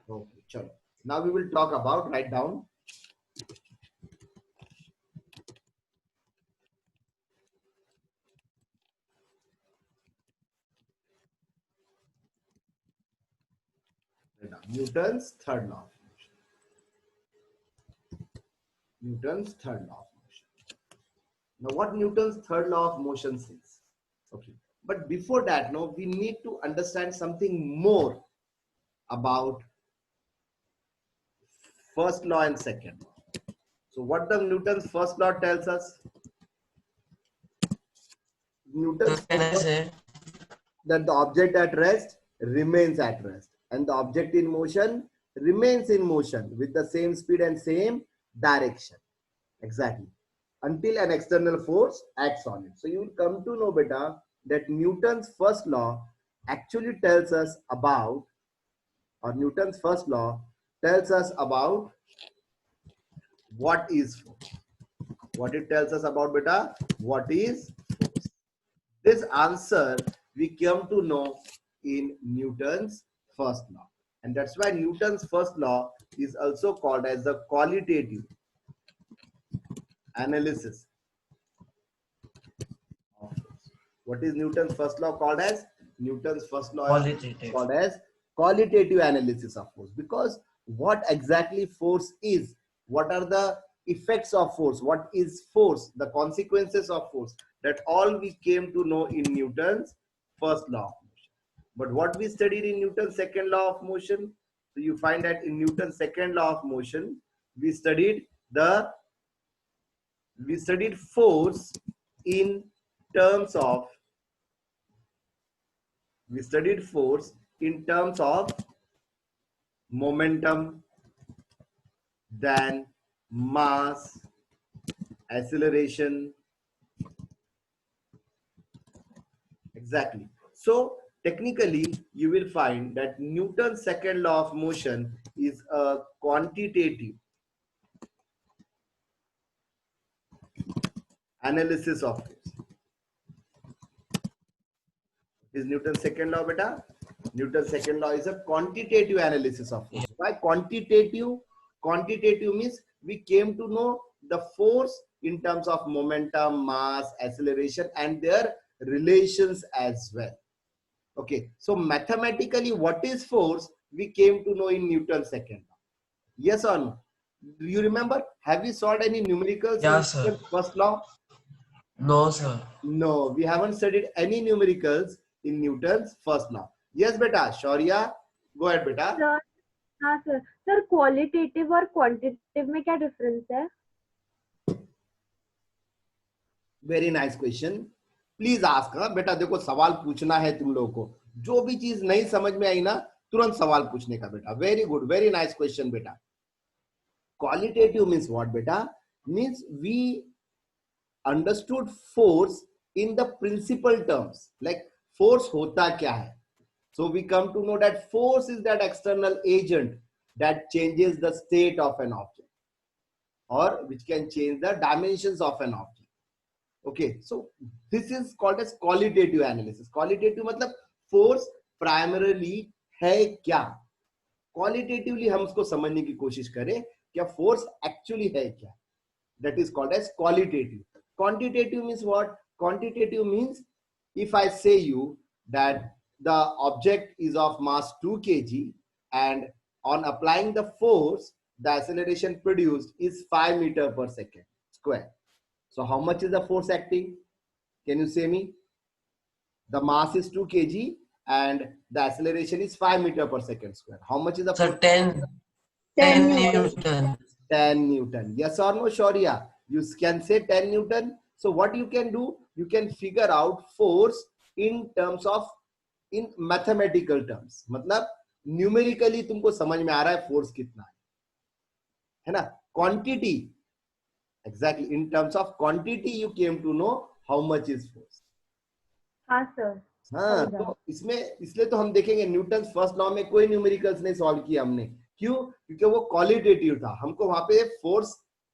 Okay, chalo. Now we will talk about, write down. Newton's third law. Newton's third law of motion. Now, what Newton's third law of motion says? Okay, but before that, no, we need to understand something more about first law and second law. So, what the Newton's first law tells us? So Newton's can first I law say? that the object at rest remains at rest, and the object in motion remains in motion with the same speed and same direction. Exactly. Until an external force acts on it. So you will come to know, beta, that Newton's first law actually tells us about, or Newton's first law tells us about what is force. What it tells us about, beta, what is force. This answer we come to know in Newton's first law. And that's why Newton's first law is also called as the qualitative analysis of force. What is Newton's first law called as? Newton's first law is Qualitative. called as qualitative analysis of force, because what exactly force is, what are the effects of force, what is force, the consequences of force, that all we came to know in Newton's first law of motion. But what we studied in Newton's second law of motion, so you find that in Newton's second law of motion, we studied force in terms of momentum, then mass, acceleration. Exactly. So technically you will find that Newton's second law of motion is a quantitative analysis of force. Is Newton's second law, beta? Newton's second law is a quantitative analysis of force. Why quantitative? Quantitative means we came to know the force in terms of momentum, mass, acceleration, and their relations as well. Okay, so mathematically, what is force? We came to know in Newton's second law. Yes or no? Do you remember? Have you solved any numericals Yeah, in sir. Newton's first law? No, sir. No, we haven't studied any numericals in Newton's first law. Yes, beta. Shaurya, go ahead, beta. Sir हाँ sir qualitative और quantitative में क्या difference है? Very nice question. Please ask. बेटा देखो, सवाल पूछना है तुम लोगों को. जो भी चीज नहीं समझ में आई ना, तुरंत सवाल पूछने का बेटा. Very good, very nice question बेटा. Qualitative means what, beta? Means we understood force in the principal terms. Like force hota kya hai? So we come to know that force is that external agent that changes the state of an object, or which can change the dimensions of an object. Okay, so this is called as qualitative analysis. Qualitative मतलब force primarily है क्या? Qualitatively हम उसको समझने की कोशिश करें क्या force actually है क्या? That is called as qualitative. Quantitative means what? Quantitative means if I say you that the object is of mass 2 kg and on applying the force, the acceleration produced is 5 meter per second square. So how much is the force acting? Can you say me? The mass is 2 kg and the acceleration is 5 meter per second square. How much is the Sir, force? 10 Newton. 10 Newton. Yes or no, Shaurya? You can say 10 Newton. So what you can do? You can figure out force in terms of, in mathematical terms. मतलब numerically तुमको समझ में आ रहा है force कितना है ना? Quantity, exactly, in terms of quantity you came to know how much is force. हाँ सर. हाँ, तो इसमें इसलिए तो हम देखेंगे न्यूटन फर्स्ट लॉ में कोई न्यूमेरिकल्स नहीं सॉल्व किया हमने. क्यों? क्योंकि वो क्वालिटेटिव था. हमको वहां पे फोर्स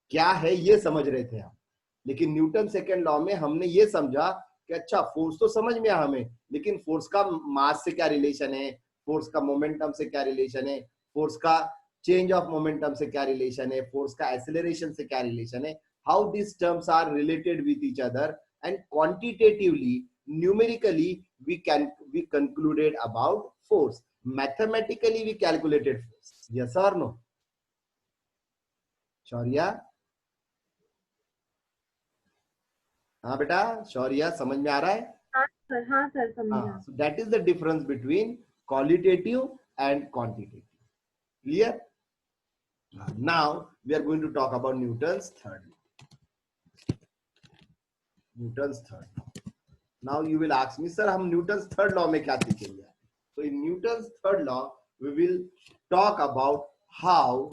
क्या है ये समझ रहे थे हम. लेकिन न्यूटन सेकेंड लॉ में हमने ये समझा कि अच्छा फोर्स तो समझ में आया हमें, लेकिन फोर्स का मास से क्या रिलेशन है, फोर्स का मोमेंटम से क्या रिलेशन है, फोर्स का चेंज ऑफ मोमेंटम से क्या रिलेशन है, फोर्स का एक्सेलरेशन से क्या रिलेशन है, how this terms are related with each other, and quantitatively numerically we concluded about force, mathematically we calculated force. Yes or no? Shaurya, हाँ बेटा शौर्या, समझ में आ रहा है? हाँ सर समझा. हाँ, so that is the difference between qualitative and quantitative. Clear? Now we are going to talk about Newton's third law. Newton's third law. Now you will ask me, sir, हम Newton's third law में क्या सीखेंगे? So in Newton's third law, we will talk about how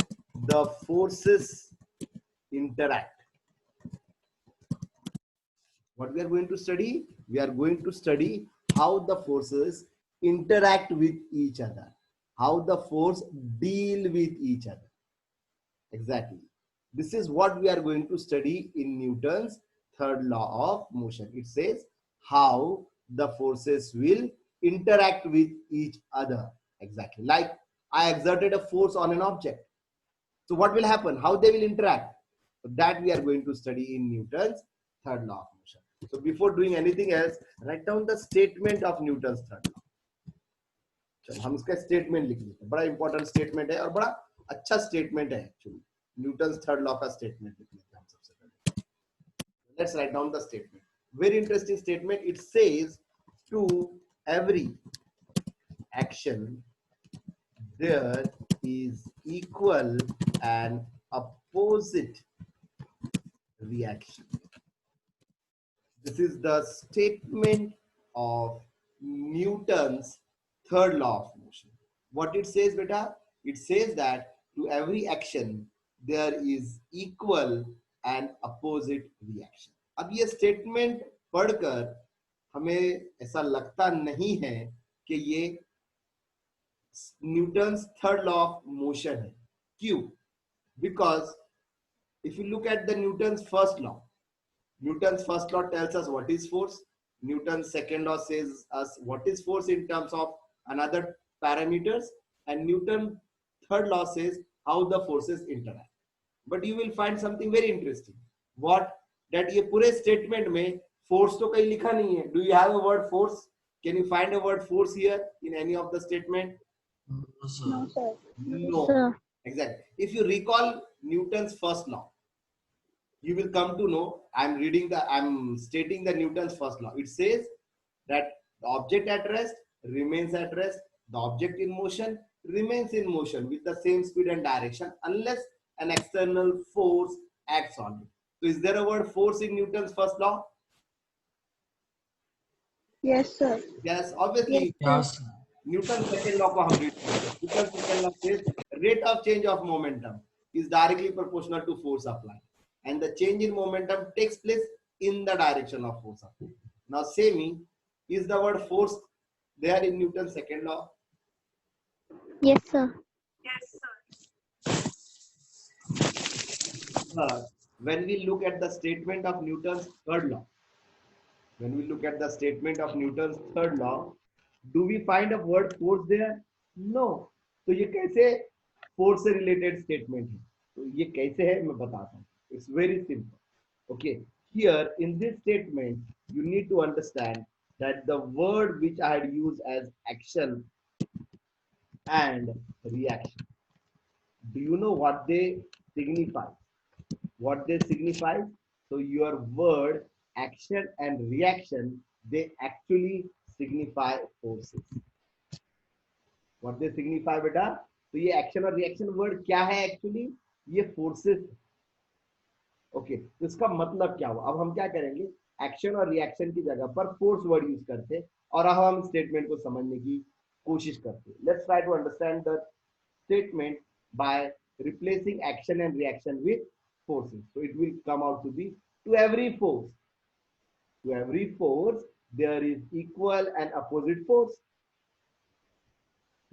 the forces interact. What we are going to study? We are going to study how the forces interact with each other, how the force deal with each other. Exactly. This is what we are going to study in Newton's third law of motion. It says how the forces will interact with each other. Exactly. Like I exerted a force on an object. So what will happen? How they will interact? So that we are going to study in Newton's third law of motion. So before doing anything else, write down the statement of Newton's third law. चलो हम इसका statement लिख लेते हैं. बड़ा important statement है और बड़ा अच्छा स्टेटमेंट है एक्चुअली. न्यूटन्स थर्ड लॉ का स्टेटमेंट लिख लेते हैं हम सबसे पहले. Let's write down the statement. Very interesting statement. It says to every action there is equal and opposite reaction. This is the statement of Newton's third law of motion. What it says, beta? It says that to every action there is equal and opposite reaction. अब ये statement पढ़कर हमें ऐसा लगता नहीं है कि ये Newton's third law of motion है. क्यों? Because if you look at the Newton's first law, Newton's first law tells us what is force. Newton's second law says us what is force in terms of another parameters, and Newton's third law says how the forces interact. But you will find something very interesting. What? That ये पूरे statement में force तो कहीं लिखा नहीं है. Do you have a word force? Can you find a word force here in any of the statement? No, sir. No sir. No. Sir. Exactly. If you recall Newton's first law, you will come to know, I'm stating the Newton's first law. It says that the object at rest remains at rest, the object in motion remains in motion with the same speed and direction unless an external force acts on it. So is there a word force in Newton's first law? Yes sir. Yes, obviously. Yes, sir. Newton's second law को हम read करते हैं. Newton's second law says rate of change of momentum is directly proportional to force applied, and the change in momentum takes place in the direction of force applied. Now say me, is the word force there in Newton's second law? Yes sir. But when we look at the statement of Newton's third law, do we find a word force there? No. तो ये कैसे force से related statement है? तो ये कैसे है मैं बताता हूँ. It's very simple. Okay, here in this statement you need to understand that the word which I had used as action and reaction, do you know what they signify? So your word action and reaction, they actually signify forces. What they signify बेटा? तो ये action और reaction word क्या है actually? ये forces. Okay, तो इसका मतलब क्या हुआ? अब हम क्या करेंगे, एक्शन और रिएक्शन की जगह पर फोर्स वर्ड यूज करते और अब हम स्टेटमेंट को समझने की कोशिश करते. Let's try to understand the statement by replacing action and reaction with forces. So it will come out to be to every force there is equal and opposite force.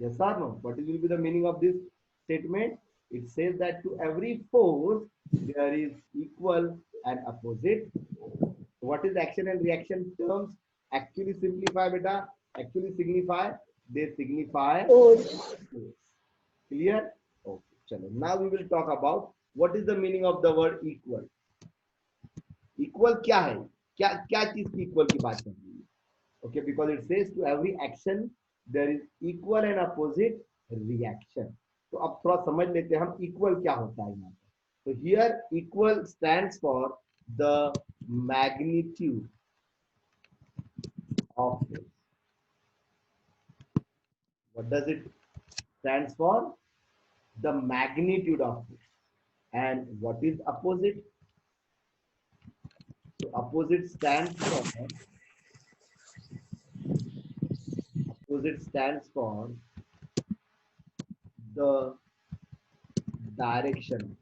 Yes or no? What will be the meaning of this statement? It says that to every force there is equal and opposite. What is action and reaction terms? Actually simplify beta. Actually signify. They signify Force. force. Clear? Okay, chalo. Now we will talk about what is the meaning of the word equal. Equal क्या है? क्या क्या चीज की equal की बात कर रही है? Okay, because it says to every action there is equal and opposite reaction. तो अब थोड़ा समझ लेते हैं हम equal क्या होता है यहाँ पर. So here equal stands for the magnitude of force. What does it stands for? The magnitude of force. And what is opposite? So opposite stands for the direction.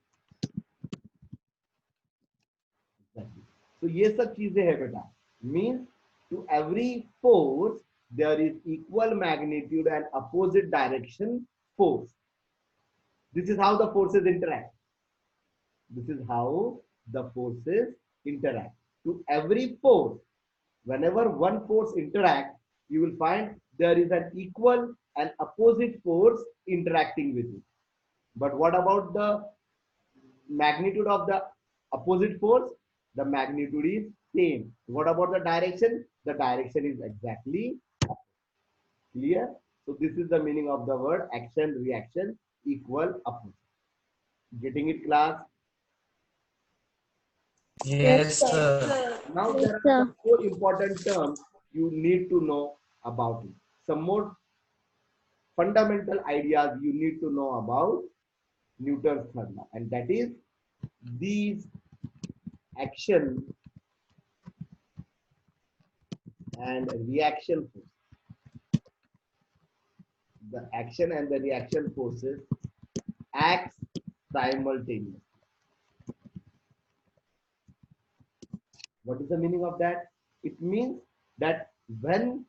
तो ये सब चीजें है बेटा. Means to every force there is equal magnitude and opposite direction force. This is how the forces interact. This is how the forces interact. To every force, whenever one force interact, you will find there is an equal and opposite force interacting with it. But what about the magnitude of the opposite force? The magnitude is same. What about the direction? The direction is exactly clear. So this is the meaning of the word action, reaction, equal, opposite. Getting it, class? Yes, sir. Now there are some more important terms you need to know about it. Some more fundamental ideas you need to know about Newton's third law, and that is these action and reaction force. The action and the reaction forces act simultaneously. What is the meaning of that? It means that when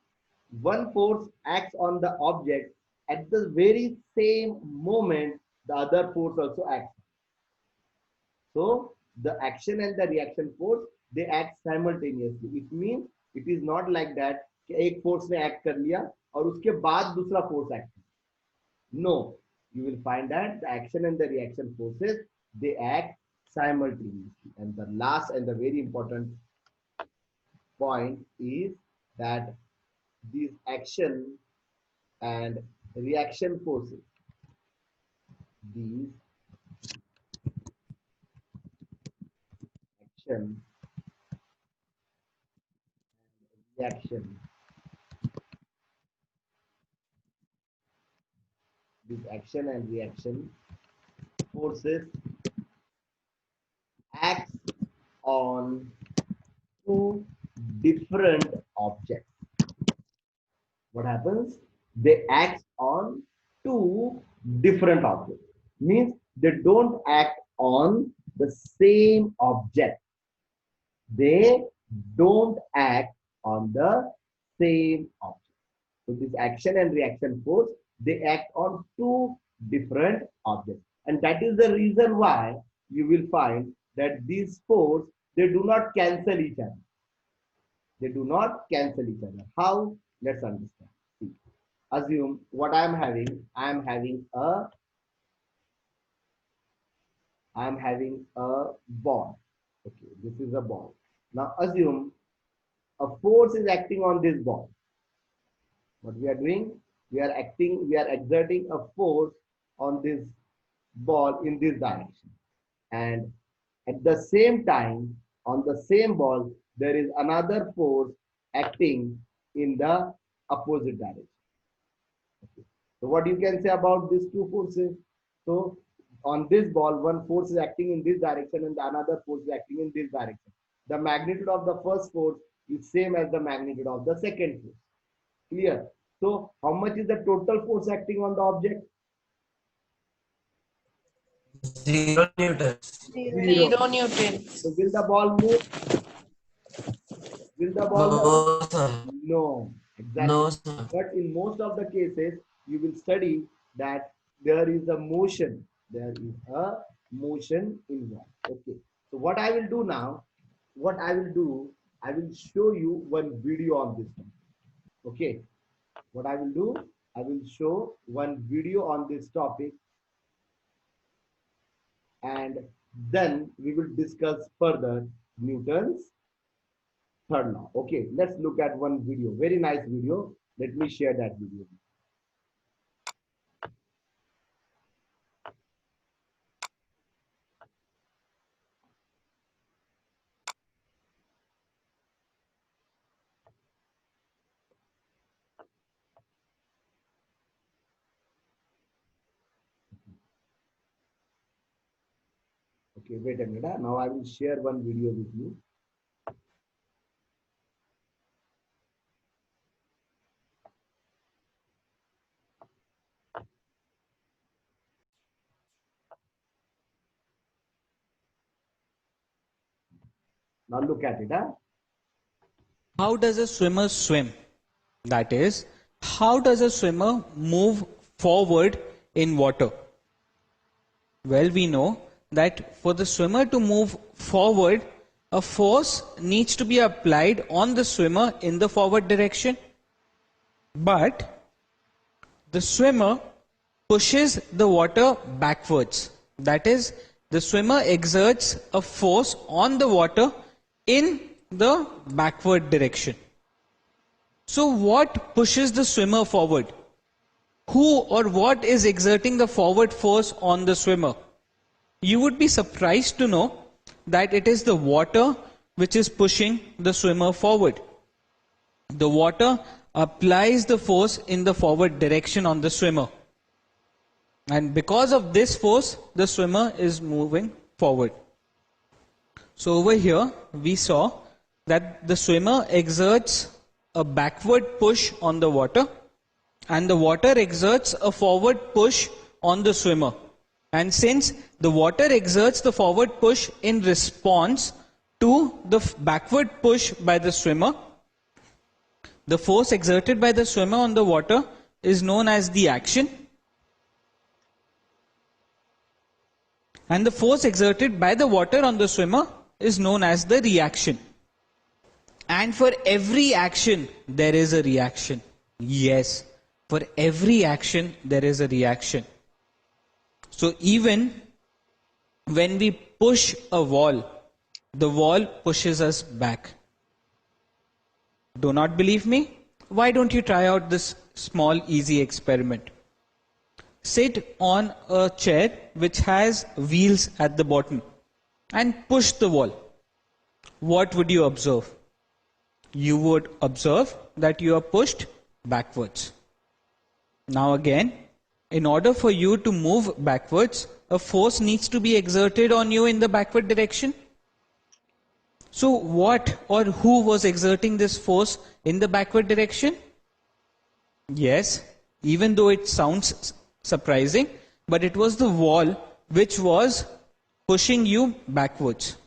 one force acts on the object, at the very same moment, the other force also acts. So the action and the reaction force, they act simultaneously. It means it is not like that कि एक force ने act कर लिया और उसके बाद दूसरा force act. No, you will find that the action and the reaction forces, they act simultaneously. And the last and the very important point is that these action and reaction forces, these action and reaction, these action and reaction forces act on two different objects. What happens? They act on two different objects. Means they don't act on the same object. They don't act on the same object. So this action and reaction force, they act on two different objects. And that is the reason why you will find that these force, they do not cancel each other. They do not cancel each other. How? Let's understand. See, assume what I am having a ball. Okay, this is a ball. Now assume a force is acting on this ball. What we are doing? We are exerting a force on this ball in this direction. And at the same time, on the same ball, there is another force acting in the opposite direction. Okay. So what you can say about these two forces? So on this ball, one force is acting in this direction and the another force is acting in this direction. The magnitude of the first force is same as the magnitude of the second force. Clear? So how much is the total force acting on the object? 0 newtons. Zero Newton. So will the ball move? Will the ball move? No, sir. No. Exactly. No, sir. But in most of the cases, you will study that there is a motion. There is a motion involved. Okay. So what I will do now, I will show you one video on this topic. Okay. What I will do, I will show one video on this topic and then we will discuss further Newton's third law. Okay, let's look at one video. Very nice video. Let me share that video. Okay, wait a minute. Now I will share one video with you. Now look at it. How does a swimmer swim? That is, how does a swimmer move forward in water? Well, we know that for the swimmer to move forward, a force needs to be applied on the swimmer in the forward direction. But the swimmer pushes the water backwards. That is, the swimmer exerts a force on the water in the backward direction. So what pushes the swimmer forward? Who or what is exerting the forward force on the swimmer? You would be surprised to know that it is the water which is pushing the swimmer forward. The water applies the force in the forward direction on the swimmer. And because of this force, the swimmer is moving forward. So over here, we saw that the swimmer exerts a backward push on the water, and the water exerts a forward push on the swimmer. And since the water exerts the forward push in response to the backward push by the swimmer, the force exerted by the swimmer on the water is known as the action. And the force exerted by the water on the swimmer is known as the reaction. And for every action, there is a reaction. Yes, for every action, there is a reaction. So even when we push a wall, the wall pushes us back. Do not believe me? Why don't you try out this small, easy experiment? Sit on a chair which has wheels at the bottom and push the wall. What would you observe? You would observe that you are pushed backwards. Now again, in order for you to move backwards, a force needs to be exerted on you in the backward direction. So what or who was exerting this force in the backward direction? Yes, even though it sounds surprising, but it was the wall which was pushing you backwards.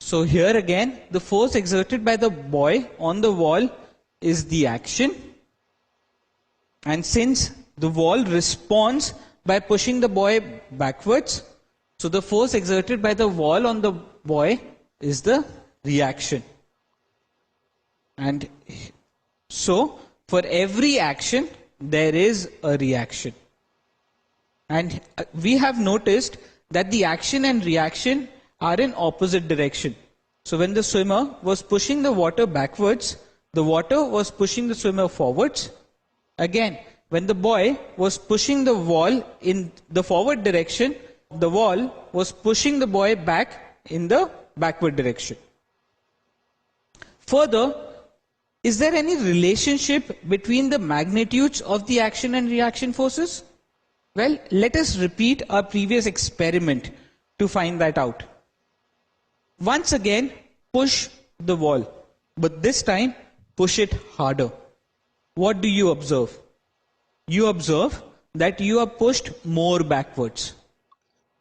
So here again, the force exerted by the boy on the wall is the action. And since the wall responds by pushing the boy backwards, so the force exerted by the wall on the boy is the reaction. And so, for every action, there is a reaction. And we have noticed that the action and reaction are in opposite direction. So when the swimmer was pushing the water backwards, the water was pushing the swimmer forwards. Again, when the boy was pushing the wall in the forward direction, the wall was pushing the boy back in the backward direction. Further, is there any relationship between the magnitudes of the action and reaction forces? Well, let us repeat our previous experiment to find that out. Once again, push the wall, but this time push it harder. What do you observe? You observe that you are pushed more backwards.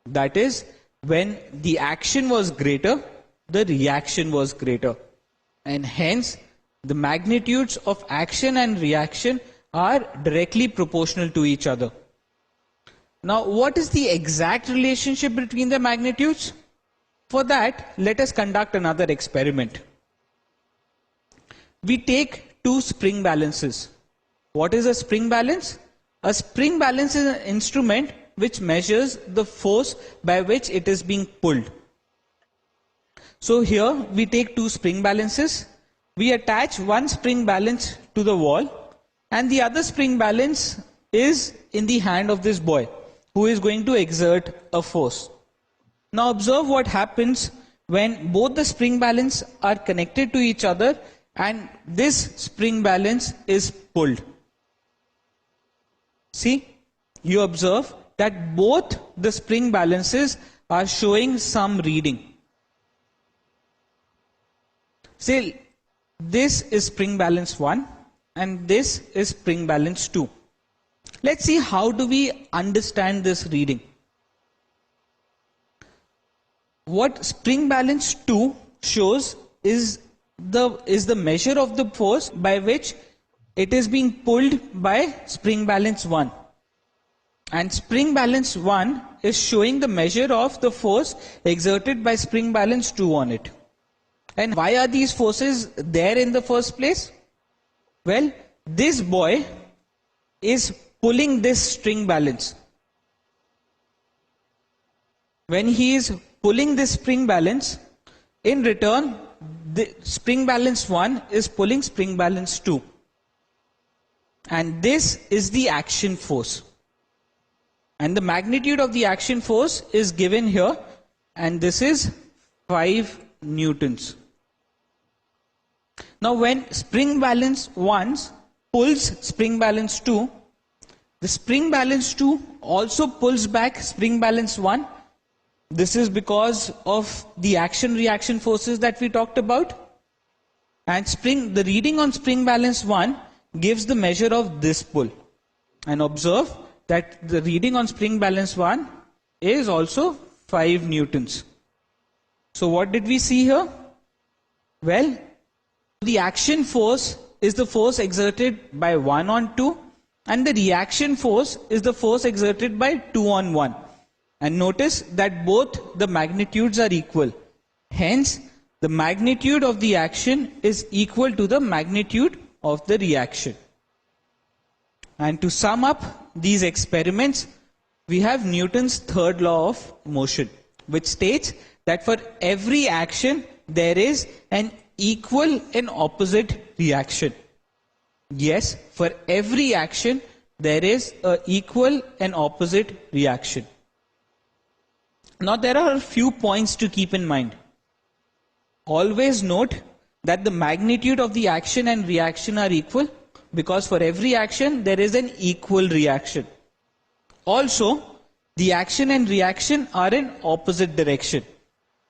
That is, when the action was greater, the reaction was greater. And hence, the magnitudes of action and reaction are directly proportional to each other. Now, what is the exact relationship between the magnitudes? For that, let us conduct another experiment. We take two spring balances. What is a spring balance? A spring balance is an instrument which measures the force by which it is being pulled. So here we take two spring balances. We attach one spring balance to the wall, and the other spring balance is in the hand of this boy who is going to exert a force. Now observe what happens when both the spring balance are connected to each other and this spring balance is pulled. See, you observe that both the spring balances are showing some reading. Say, this is spring balance 1 and this is spring balance 2. Let's see how do we understand this reading. What spring balance 2 shows is the measure of the force by which it is being pulled by spring balance 1. And spring balance 1 is showing the measure of the force exerted by spring balance 2 on it. And why are these forces there in the first place? Well, this boy is pulling this string balance. When he is pulling this spring balance, in return, the spring balance 1 is pulling spring balance 2. And this is the action force. And the magnitude of the action force is given here, and this is 5 newtons. Now when spring balance 1 pulls spring balance 2, the spring balance 2 also pulls back spring balance 1. This is because of the action-reaction forces that we talked about. And the reading on spring balance 1 gives the measure of this pull. And observe that the reading on spring balance 1 is also 5 newtons. So what did we see here? Well, the action force is the force exerted by 1 on 2, and the reaction force is the force exerted by 2 on 1. And notice that both the magnitudes are equal. Hence, the magnitude of the action is equal to the magnitude of the reaction. And to sum up these experiments, we have Newton's third law of motion, which states that for every action there is an equal and opposite reaction. Yes, for every action there is an equal and opposite reaction. Now there are a few points to keep in mind. Always note that the magnitude of the action and reaction are equal, because for every action there is an equal reaction. Also, the action and reaction are in opposite direction.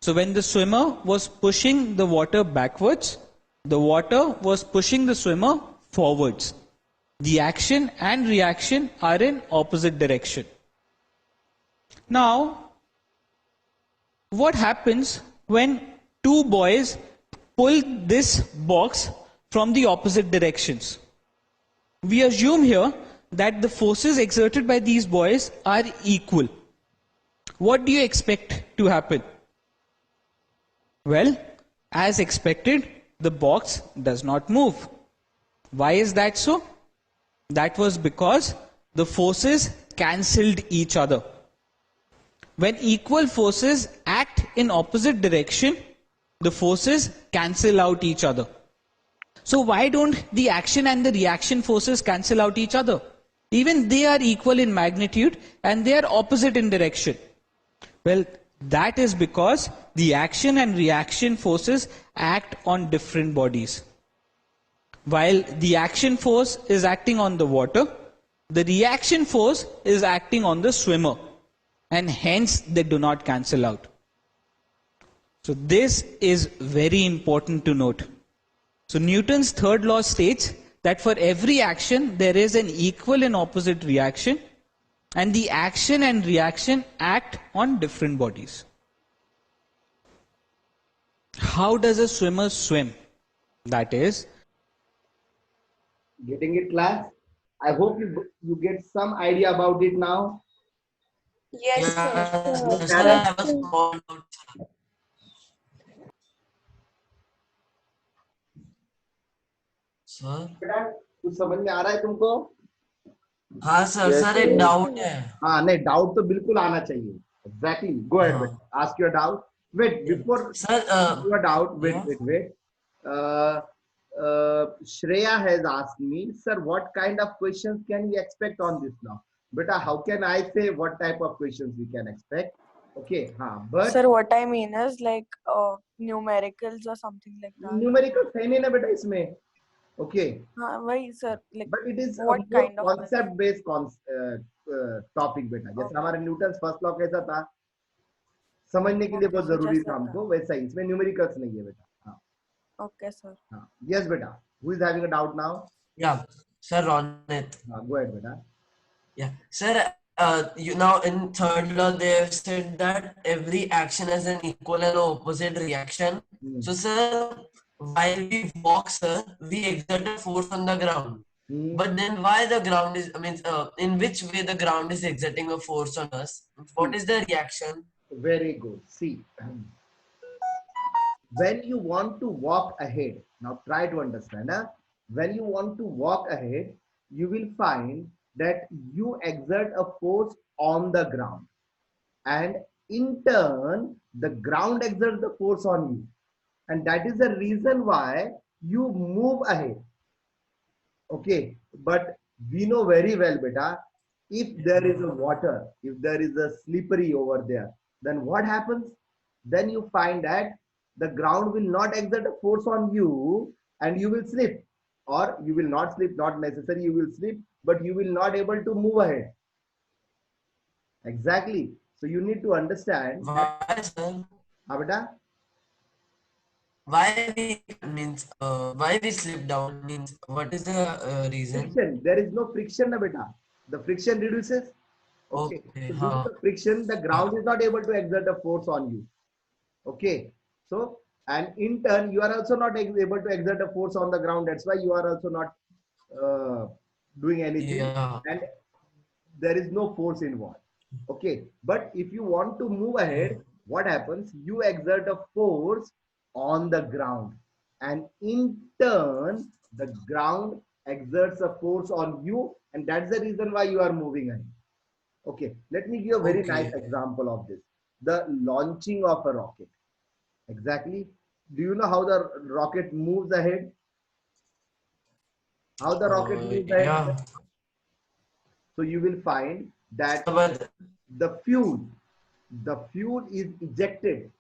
So when the swimmer was pushing the water backwards, the water was pushing the swimmer forwards. The action and reaction are in opposite direction. Now, what happens when two boys pull this box from the opposite directions? We assume here that the forces exerted by these boys are equal. What do you expect to happen? Well, as expected, the box does not move. Why is that so? That was because the forces cancelled each other. When equal forces act in opposite direction, the forces cancel out each other. So why don't the action and the reaction forces cancel out each other? Even they are equal in magnitude and they are opposite in direction. Well, that is because the action and reaction forces act on different bodies. While the action force is acting on the water, the reaction force is acting on the swimmer, and hence they do not cancel out. So this is very important to note. So Newton's third law states that for every action there is an equal and opposite reaction, and the action and reaction act on different bodies. How does a swimmer swim? That is, Getting it, class? I hope you get some idea about it now. Yes, sir. Yes, sir, I was born out, sir. Sir, बेटा कुछ समझ में आ रहा है तुमको? हाँ sir, Yes, sir एक sir. Doubt है. हाँ नहीं, डाउट तो बिल्कुल आना चाहिए. एग्जैक्टली, गो अहेड हाँ. बेटा, ask your doubt. Wait, before sir your doubt, yeah. wait. Uh, Shreya has asked me, sir, what kind of questions can we expect on this now? Beta, how can I say what type of questions we can expect? Okay, but Sir, what I mean is like numericals or something like that. numerical है नहीं ना बेटा इसमें. Okay, Why, sir? Like but it is a what more kind of concept based topic बेटा. जैसे Okay. हमारा Newton first law कैसा था, समझने के लिए Okay, बहुत so जरूरी just था like हमको, that. वैसा ही इसमें न्यूमेरिकल्स नहीं है बेटा. हाँ Okay, sir. हाँ, यस बेटा. Who is having a doubt now? Yeah, sir Ronit. हाँ, गो अहेड बेटा. Yeah, sir. You now in third law they have said that every action has an equal and opposite reaction. Hmm. So, sir, while we walk, sir, we exert a force on the ground. Hmm. But then, why the ground is? I mean, in which way the ground is exerting a force on us? What is the reaction? Very good. See, when you want to walk ahead, now try to understand. When you want to walk ahead, you will find that you exert a force on the ground, and in turn, the ground exerts the force on you. And that is the reason why you move ahead. Okay, but we know very well, beta, if there is a water, if there is a slippery over there, then what happens? Then you find that the ground will not exert a force on you and you will slip, or you will not slip, not necessary you will slip, but you will not able to move ahead. Exactly. So you need to understand that, Why, sir? beta, Why we means why we slip down means what is the reason? friction, there is no friction, beta. The friction reduces. Okay, Okay, so due to हाँ, the friction, the ground is not able to exert a force on you. Okay, so and in turn, you are also not able to exert a force on the ground. That's why you are also not doing anything, yeah. and there is no force involved. Okay, but if you want to move ahead, what happens? You exert a force on the ground, and in turn, the ground exerts a force on you, and that's the reason why you are moving ahead. Okay, let me give a very nice Okay. example of this. The launching of a rocket. Exactly. Do you know how the rocket moves ahead? How the rocket moves ahead? Yeah. So you will find that So, but the fuel is ejected.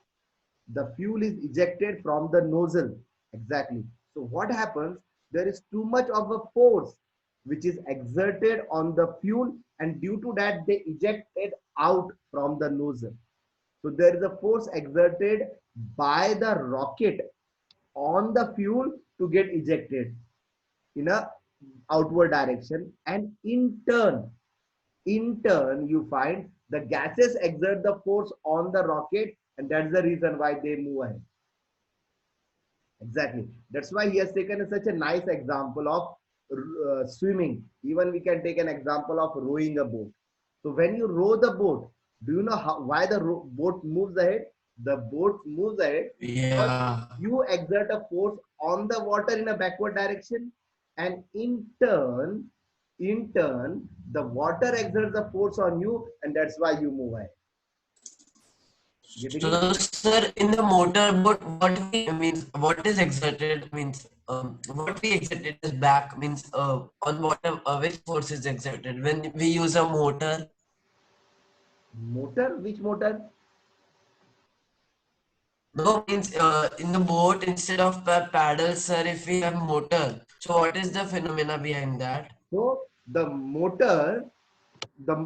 The fuel is ejected from the nozzle. Exactly. So what happens? There is too much of a force which is exerted on the fuel, and due to that they eject it out from the nozzle. So there is a force exerted by the rocket on the fuel to get ejected in a outward direction, and in turn you find the gases exert the force on the rocket, and that's the reason why they move ahead. Exactly. That's why he has taken such a nice example of swimming. Even we can take an example of rowing a boat. So when you row the boat, do you know why the boat moves ahead? The boat moves ahead because yeah. you exert a force on the water in a backward direction, and in turn, the water exerts a force on you, and that's why you move ahead. Getting it? So, sir, in the motorboat, what we means, what is exerted means, what we exerted is back means, on what which force is exerted when we use a motor. Motor? Which motor? No means in the boat instead of paddle, sir, if we have motor. So, what is the phenomena behind that? So the motor,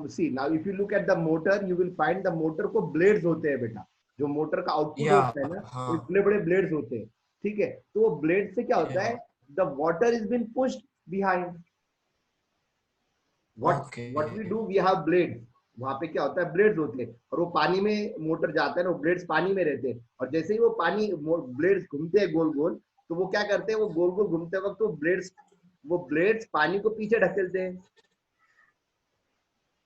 see now if you look at the motor, you will find the motor को blades होते हैं बेटा. जो motor का output Yeah. होता है ना, वो हाँ. इतने बड़े ब्लेड्स होते हैं. ठीक है, तो वो ब्लेड से क्या होता Yeah. है? The water is been pushed behind. What we Okay. do, we have blades. वहां पे क्या होता है? ब्लेड्स होते हैं, और वो पानी में मोटर जाता है ना, वो ब्लेड्स पानी में रहते हैं, और जैसे ही वो पानी ब्लेड्स घूमते हैं गोल गोल, तो वो क्या करते हैं? वो गोल गोल घूमते वक्त वो ब्लेड्स पानी को पीछे ढकेलते हैं.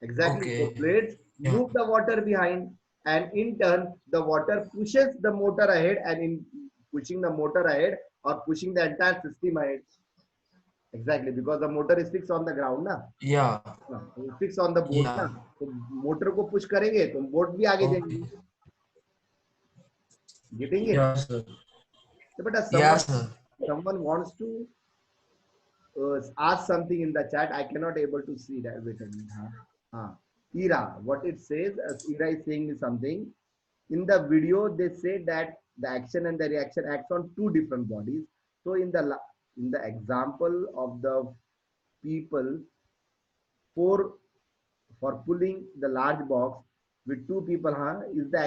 Exactly. So Okay. blades Yeah. move the water behind, and in turn, the water pushes the motor ahead, and in pushing the motor ahead or pushing the entire system ahead. Exactly, because the motor is fixed on the ground ना, Yeah. fixed on the boat Yeah. ना, तो motor को push करेंगे तो boat भी आगे Okay. जाएगी. Getting it? Yeah, sir. So, but Yeah, sir. someone wants to ask something in the chat. I cannot able to see that. Wait a minute. Ira, what it says, Ira is saying me something. In the video, they say that the action and the reaction acts on two different bodies. So in the example of the people for pulling the large box with two people, is the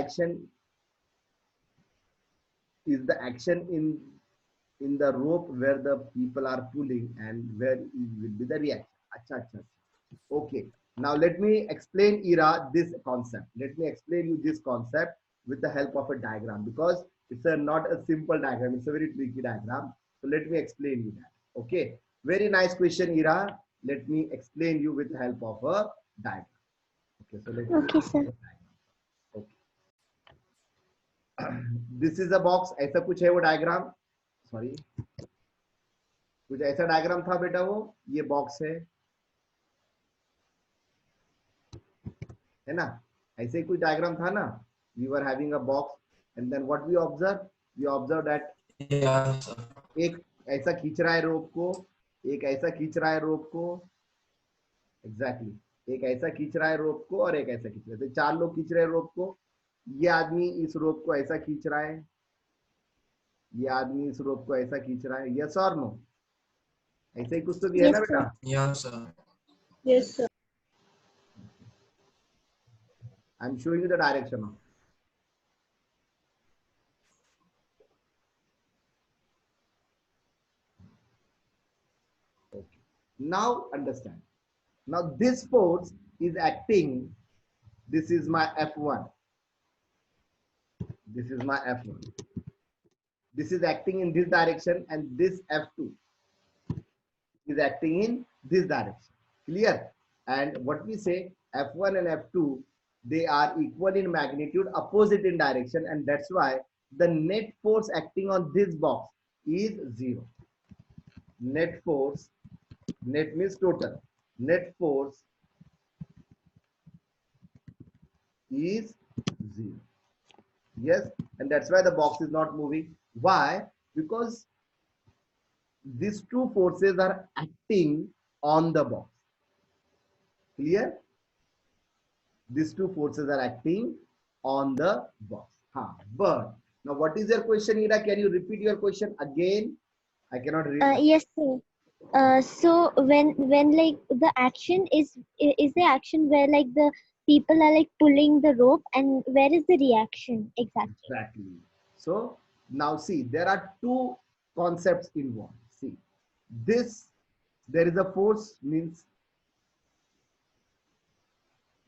action in the rope where the people are pulling, and where will be the reaction. Acha, acha. Okay. Now let me explain Ira this concept. Let me explain you this concept with the help of a diagram, because it's not a simple diagram. It's a very tricky diagram. So let me explain you that. Okay. Very nice question, Ira. Let me explain you with the help of a diagram. Okay. So let me Okay, sir. Okay. This is a box. ऐसा कुछ है वो diagram. Sorry. कुछ ऐसा diagram था बेटा, वो ये बॉक्स है ना, ऐसे ही कुछ डायग्राम था ना. We were having a box and then what we observe that Yeah, sir. एक ऐसा खींच रहा है रोप को, एक ऐसा खींच रहा है रोप को. एग्जैक्टली, एक ऐसा खींच रहा है रोप को और एक ऐसा खींच रहा है. तो चार लोग खींच रहे हैं रोप को. ये आदमी इस रोप को ऐसा खींच रहा है, ये आदमी इस रोप को ऐसा खींच रहा है. यस और नो? ऐसे ही कुछ तो भी है ना Yes, बेटा. Yeah, sir. Yes, sir. I am showing you the direction of. Okay. Now understand. Now this force is acting. This is my F1. This is my F1. This is acting in this direction, and this F2 is acting in this direction. Clear? And what we say, F1 and F2, they are equal in magnitude, opposite in direction, and that's why the net force acting on this box is 0. Net force, net means total. Net force is 0. Yes, and that's why the box is not moving. Why? Because these two forces are acting on the box. Clear? These two forces are acting on the box. But now, what is your question, Ira? Can you repeat your question again? I cannot read. Yes, sir. So when like the action is the action where like the people are like pulling the rope, and where is the reaction exactly? Exactly. So now see, there are two concepts involved. See, there is a force, means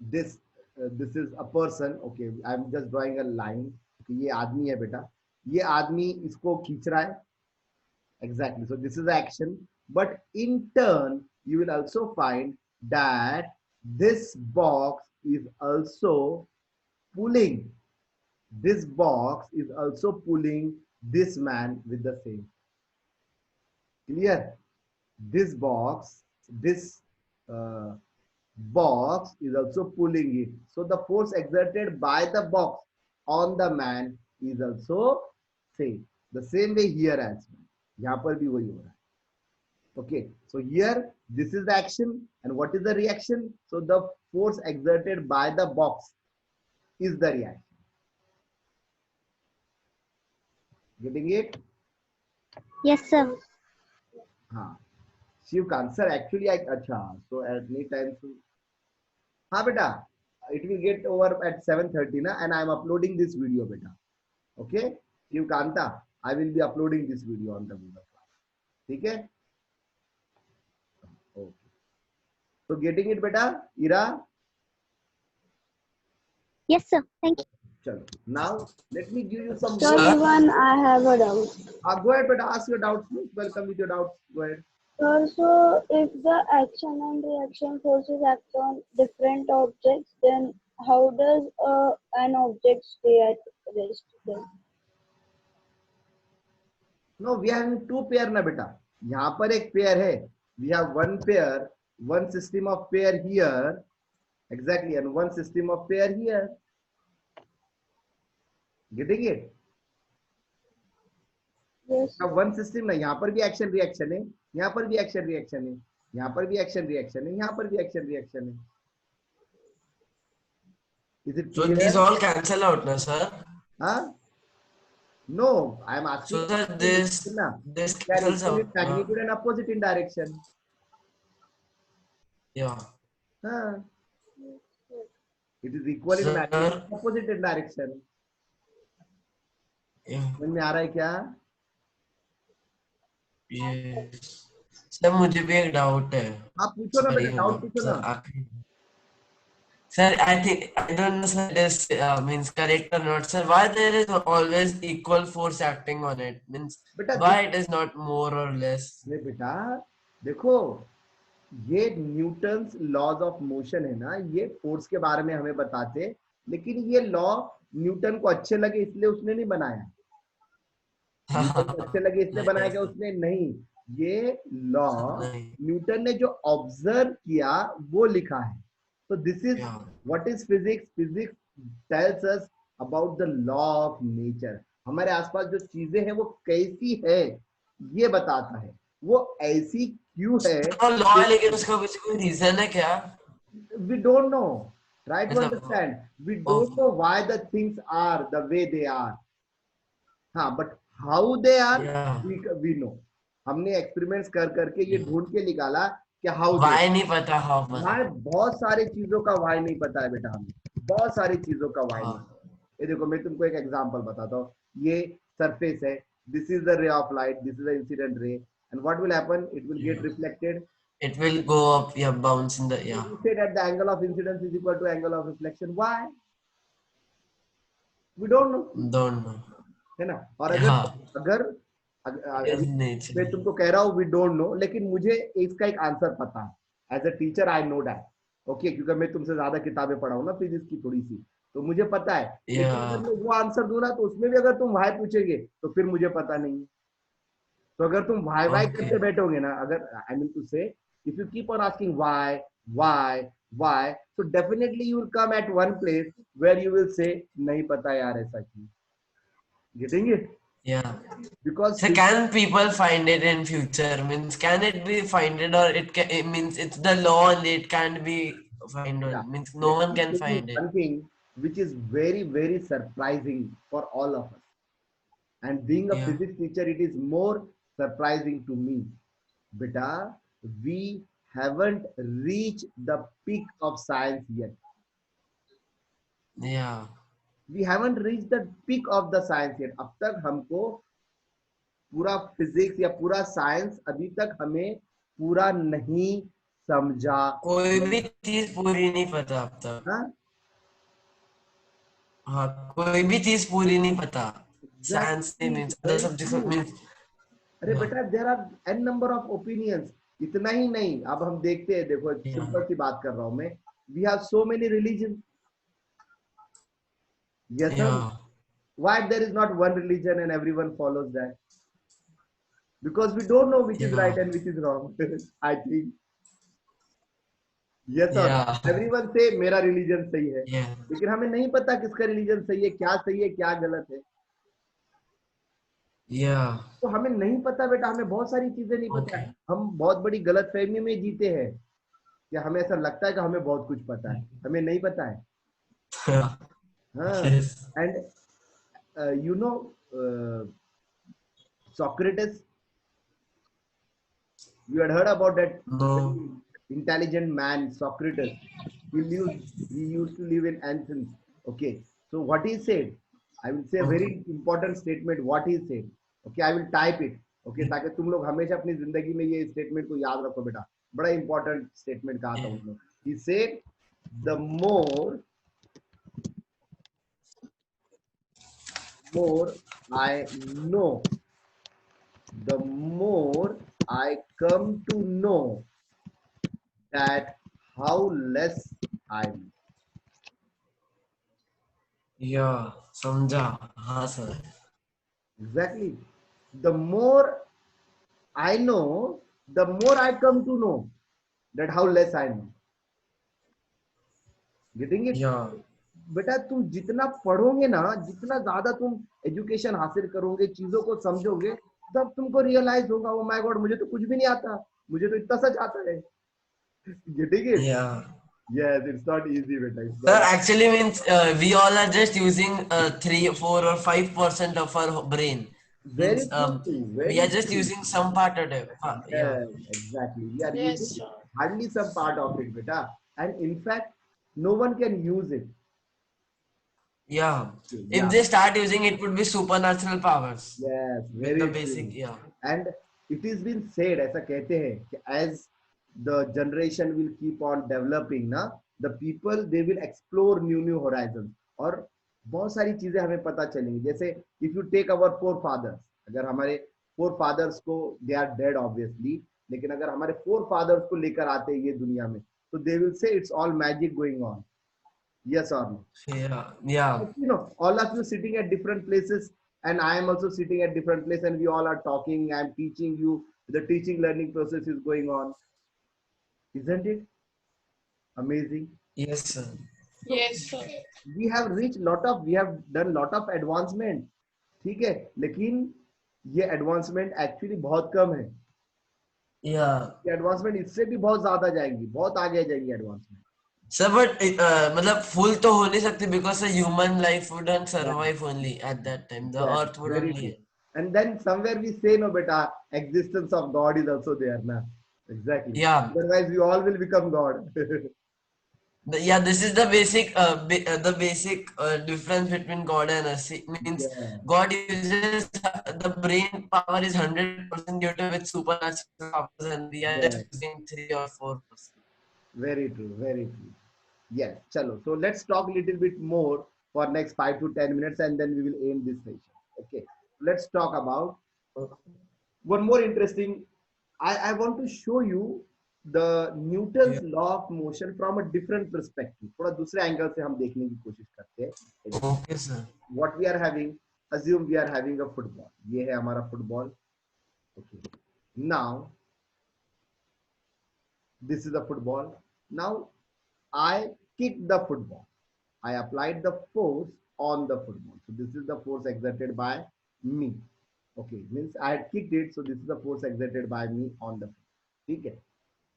this is a person. Okay, I'm just drawing a line. Okay, ये आदमी है बेटा, ये आदमी इसको खींच रहा है. Exactly. So this is the action. But in turn, you will also find that this box is also pulling. This box is also pulling this man with the same. Clear? This box is also pulling it. So the force exerted by the box on the man is also same. The same way here as well. यहाँ पर भी वही हो रहा है. Okay, so here this is the action, and what is the reaction? So the force exerted by the box is the reaction. Getting it? Yes, sir. Shivkant, sir, actually, so at any time, beta, it will get over at 7:30, na, and I am uploading this video, beta. Okay, Shivkanta, I will be uploading this video on the Google Class. Okay? Okay. So getting it, beta, Ira? Yes, sir. Thank you. Chalo. Now, let me give you some Sir, more. even I have a doubt. Go ahead, beta, ask your doubts. Please. Welcome with your doubts. Go ahead. So if the action and reaction forces act on different objects, then how does an object stay at rest then? No, we are having two pair ना बेटा. यहाँ पर एक pair है. we have one pair, one system of pair here, exactly, and one system of pair here. Getting it? Yes. अब one system ना, यहाँ पर भी एक्शन रिएक्शन है, यहाँ पर भी एक्शन रिएक्शन है, यहाँ पर भी एक्शन रिएक्शन है, यहाँ पर भी एक्शन रिएक्शन है. Is it So clear? these all cancel out, na sir? Huh? No, I am asking. So that this ना, this they are cancels equal in out. magnitude and opposite in direction. Yeah. Huh? It is equal in Sir. magnitude and opposite in direction. Yeah. समझ में आ रहा है क्या? Yes. Sir मुझे भी एक doubt है. आप पूछो ना Sorry, बेटा, डाउट पूछो sir, ना. Sir, I think I don't know sir this means correct or not, sir. Why there is always equal force acting on it? Means बेटा why it is not more or less? ये बेटा देखो, ये Newton's laws of motion है ना, ये force के बारे में हमें बताते, लेकिन ये लॉ न्यूटन को अच्छे लगे इसलिए उसने नहीं बनाया. न्यूटन को अच्छे लगे इसलिए बनाया क्या उसने? नहीं. ये लॉ नहीं. न्यूटन ने जो ऑब्जर्व किया वो लिखा है. So this is Yeah. what is physics. Physics tells us about the law of nature. हमारे आसपास जो चीजें हैं वो कैसी है ये बताता है. वो ऐसी क्यों है? और लॉ है लेकिन उसका कुछ कोई रीजन है क्या? We don't know. Try to मतलब- understand. We don't know why the things are the way they are. हाँ, but how they are, Yeah. we know. हमने एक्सपेरिमेंट्स कर करके ये ढूंढ के निकाला कि हाउ Why नहीं पता how वाई. बहुत सारी चीजों का वाई नहीं पता है बेटा हमें, बहुत सारी चीजों का वाई हाँ. नहीं. ये देखो मैं तुमको एक एग्जांपल बताता हूँ. ये सरफेस है, this is the ray of light, this is the incident ray, and what will happen? It will get reflected. It will go up, yeah, bounce in the, yeah. You say that the angle of incidence is equal to angle of reflection. Why? We don't know. Don't know. है ना. और अगर हाँ. अगर Is nature. मैं तुमको कह रहा हूँ वी डोंट नो, लेकिन मुझे इसका एक आंसर पता है. As a teacher I know that. Okay, क्योंकि मैं तुमसे ज्यादा किताबें पढ़ा हूँ ना फिजिक्स की थोड़ी सी, तो मुझे पता है. लेकिन Yeah. अगर मैं वो आंसर दूं ना तो उसमें भी अगर तुम वाई पूछेंगे तो फिर मुझे पता नहीं है. तो अगर तुम वाई वाई Okay. करते बैठोगे ना, अगर I mean to say if you keep on asking why why why, so definitely you will come at one place where you will say नहीं पता यार ऐसा क्यों. Getting it? Yeah. Because So can people find it in future? Means can it be finded, or it means it's the law and it can't be find Yeah. on, means no one can find it. One thing which is very very surprising for all of us, and being a Yeah. physics teacher, it is more surprising to me. Beta, we haven't reached the peak of science yet. Yeah. We haven't reached the peak of the science yet. अब तक हमको पूरा physics या पूरा science अभी तक हमें पूरा नहीं समझा. कोई भी चीज पूरी नहीं पता अब तक. हाँ? हाँ, कोई भी चीज पूरी नहीं पता. Science Exactly. means other Very subjects true. means. अरे Yeah. बेटा there are an number of opinions. इतना ही नहीं, अब हम देखते हैं, देखो Yeah. सिंपल सी बात कर रहा हूं मैं. We have so many religion. Yes sir. Yeah. Why there is not one religion and everyone follows that? Because we don't know which is Yeah. Right and which is wrong. I think yes sir. Yeah. Everyone से मेरा religion सही है, Yeah. लेकिन हमें नहीं पता किसका religion सही है, क्या गलत है. Yeah. तो हमें नहीं पता बेटा, हमें बहुत सारी चीजें नहीं पता है. हम बहुत बड़ी गलतफहमी में जीते हैं कि हमें ऐसा लगता है कि हमें बहुत कुछ पता है, हमें नहीं पता है. हाँ. Yes. And you know Socrates, you had heard about that No. intelligent man Socrates. He used to live in Athens. Okay, so what he said, I will say a very important statement. What he said, okay, I will type it. Okay, ताकि तुम लोग हमेशा अपनी जिंदगी में ये statement को याद रखो बेटा. बड़ा इंपॉर्टेंट स्टेटमेंट कहा था उन्होंने. He said, the more I know, the more I come to know that how less I know. Yeah. समझा. हाँ sir. Exactly. The more I know, the more I come to know that how less I know. Getting it? Yeah. बेटा तुम जितना पढ़ोगे ना, जितना ज्यादा तुम एजुकेशन हासिल करोगे, चीजों को समझोगे, तब तुमको रियलाइज होगा, ओ माय गॉड, मुझे तो कुछ भी नहीं आता, मुझे तो इतना सच आता है. Getting it? Yeah. Yes, it's not easy, beta. It's Sir, not. actually means we all are just using 3, 4, or 5% of our brain. Very Means true. we Very are just true. using some part of it. Yeah. Yes, exactly. We are Yes, using sir. hardly some part of it, beta. And in fact, no one can use it. Yeah. If Yeah. they start using it, would be supernatural powers Yes, with the very basic. true. Yeah. And it is been said, ऐसा कहते हैं कि as the generation will keep on developing, ना, the people they will explore new horizons. और बहुत सारी चीजें हमें पता चलेंगी. जैसे if you take our forefathers, अगर हमारे forefathers को they are dead obviously, लेकिन अगर हमारे forefathers को लेकर आते हैं ये दुनिया में, तो they will say it's all magic going on. Yes or no? Yeah. Yeah. You know, all of you sitting at different places, and I am also sitting at different place, and we all are talking. I'm teaching you. The teaching learning process is going on, isn't it amazing? Yes, sir. Yes, sir. We have reached we have done lot of advancement. ठीक है, लेकिन ये advancement actually बहुत कम है. Yeah. ये advancement इससे भी बहुत ज्यादा जाएंगी, बहुत आगे जाएंगी advancement. Sir, but मतलब full तो हो नहीं सकती because a human life wouldn't survive only at that time. The Exactly. earth would Very only. true. And then somewhere we say, no, beta, existence of God is also there, na. Exactly. Yeah. Otherwise, we all will become God. Yeah, this is the basic the basic difference between God and us. It means Yeah. God uses the brain power is 100% due to with supernatural powers, and we are Yeah. just using 3 or 4%. Very true. Very true. Yes. Chalo. So let's talk a little bit more for next 5 to 10 minutes, and then we will end this session. Okay. Let's talk about one more interesting. I want to show you the Newton's law of motion from a different perspective. थोड़ा दूसरे angle से हम देखने की कोशिश करते हैं. Okay, sir. What we are having, assume we are having a football. ये है हमारा football. Okay. Now this is the football. Now I kicked the football. I applied the force on the football. So this is the force exerted by me. Okay, means I had kicked it. So this is the force exerted by me on the football. Okay.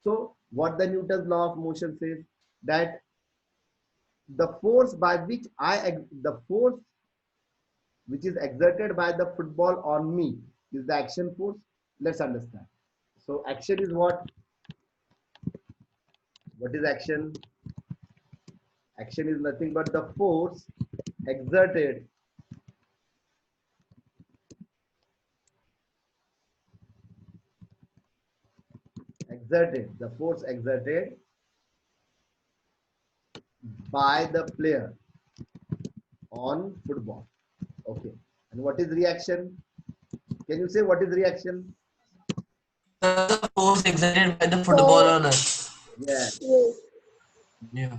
So what the Newton's law of motion says, that the force by which the force which is exerted by the football on me is the action force. Let's understand. So action is what? What is action? Action is nothing but the force exerted the force exerted by the player on football. Okay. And what is reaction? Can you say what is reaction? The force exerted by the football on us. Yeah. Yeah.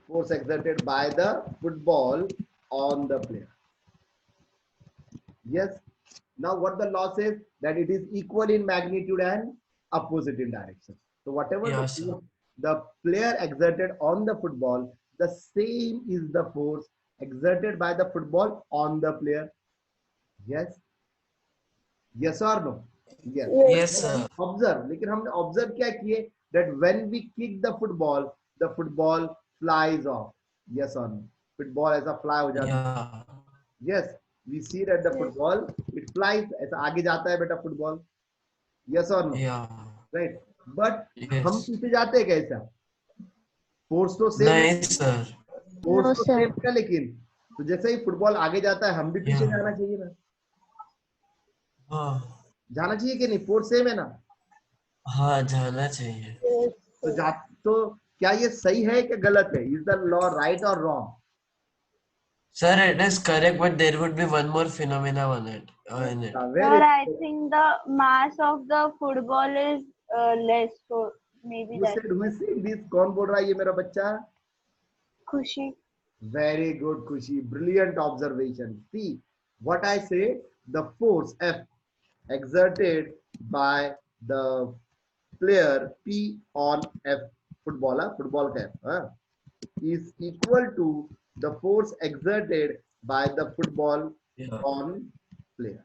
Force exerted by the football on the player. Yes. Now what the law says, that it is equal in magnitude and opposite in direction. So whatever Yes, the sir. force the player exerted on the football, the same is the force exerted by the football on the player. Yes. Yes or no? Yes. Yes, sir. Observe. लेकिन हमने observe क्या किए? That when we kick the football flies off. Yes or no? Football ऐसा fly हो जाता है. Yeah. Yes. We see that the football it flies. ऐसा आगे जाता है बेटा football. Yes or no? Yeah. Right. But हम Yes. पीछे जाते हैं कैसा? Force तो same है. Nice, sir. Force No, तो sir. same है, लेकिन तो जैसे ही फुटबॉल आगे जाता है, हम भी पीछे Yeah. जाना चाहिए ना? हाँ जाना चाहिए कि नहीं? फोर्स सेम है ना? हाँ जाना चाहिए. तो क्या ये सही है कि गलत है? इज द लॉ राइट और wrong? Sir, it is correct, but there would be one more phenomena on it. In it. Sir, I think the mass of the football is less, so maybe that. कौन बोल रहा है? ये मेरा बच्चा. Khushi. Very good, Kushi. Brilliant observation. See what I say. The force F exerted by the player P on F, football cap, is equal to the force exerted by the football Yeah. on player.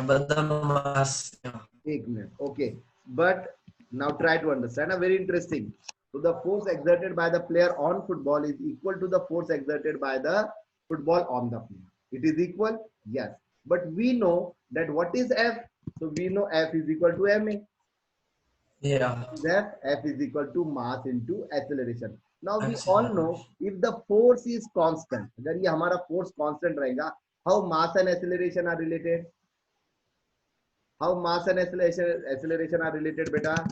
But the mass. Yeah. एक minute. Okay, but now try to understand. Very interesting. So the force exerted by the player on football is equal to the force exerted by the football on the player. It is equal, yes. But we know that what is F? So we know F is equal to ma. Yeah. F is equal to mass into acceleration. Now we all know Acceleration. if the force is constant, अगर ये हमारा force constant रहेगा, how mass and acceleration are related? How mass and acceleration are related, beta?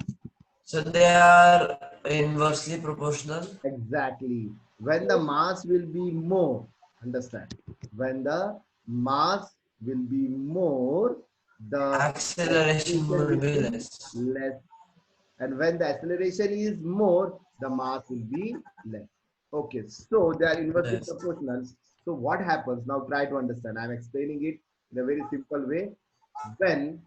So they are inversely proportional. Exactly. When the mass will be more, understand? When the mass will be more, the Acceleration will be less. less. And when the acceleration is more, the mass will be less. Okay, so they are inversely Less. proportional. So what happens? Now try to understand. I'm explaining it in a very simple way. When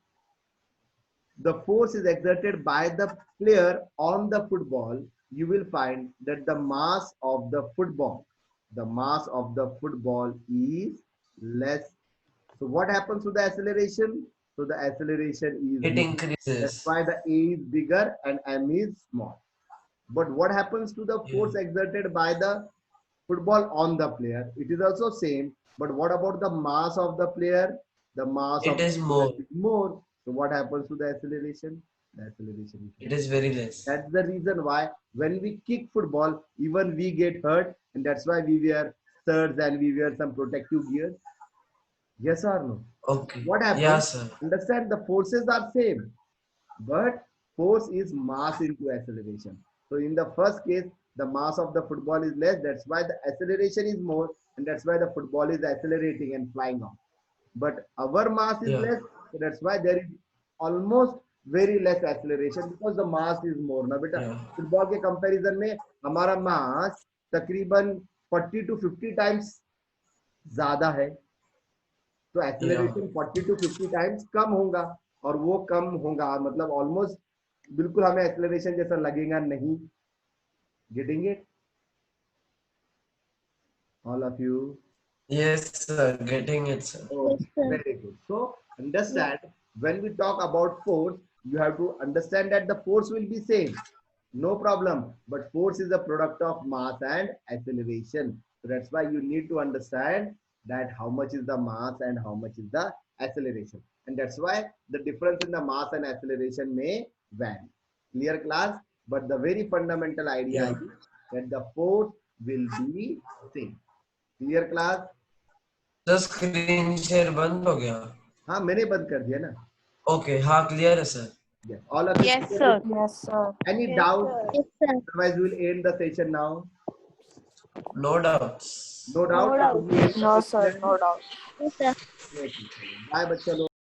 the force is exerted by the player on the football, you will find that the mass of the football is less. So what happens to the acceleration? So the acceleration is It more. That's increases. why the A is bigger and M is small. But what happens to the Yeah. force exerted by the football on the player? It is also same. But what about the mass of the player? The mass It of is the player more. is more. So what happens to the acceleration? The acceleration is It less. is very less. That's the reason why when we kick football, even we get hurt, and that's why we wear studs and we wear some protective gear. Yes or no? Okay. What Yeah, happens? sir. Understand the forces are same, but force is mass into acceleration. So in the first case, the mass of the football is less. That's why the acceleration is more, and that's why the football is accelerating and flying off. But our mass is Yeah. less, so that's why there is almost very less acceleration because the mass is more. ना बेटा Yeah. Football के comparison में हमारा मास तकरीबन 40 to 50 times ज्यादा है, तो Yeah. Acceleration 40 to 50 times कम होगा, और वो कम होगा मतलब ऑलमोस्ट बिल्कुल हमें एक्सेलरेशन जैसा लगेगा नहीं. Getting it all of you? Yes, sir. Getting it, sir. Oh, Yes, sir. very good. So understand, when we talk about force, you have to understand that the force will be same. No problem. But force is a product of mass and acceleration. So that's why you need to understand that how much is the mass and how much is the acceleration. And that's why the difference in the mass and acceleration may vary. Clear class? But the very fundamental idea Yeah. is that the force will be same. Clear class? तो screen share बंद हो गया. हाँ मैंने बंद कर दिया ना. Okay. हाँ, clear है, sir. Yes. All of you Yes, clear sir. with me? Yes, sir. Any Yes, doubt? sir. Yes, sir. Otherwise, we will end the session now. No doubts. No doubt. No So doubt. we end the No, session sir. then? No doubt. Yes, sir. Okay. Bye, बच्चा लोग.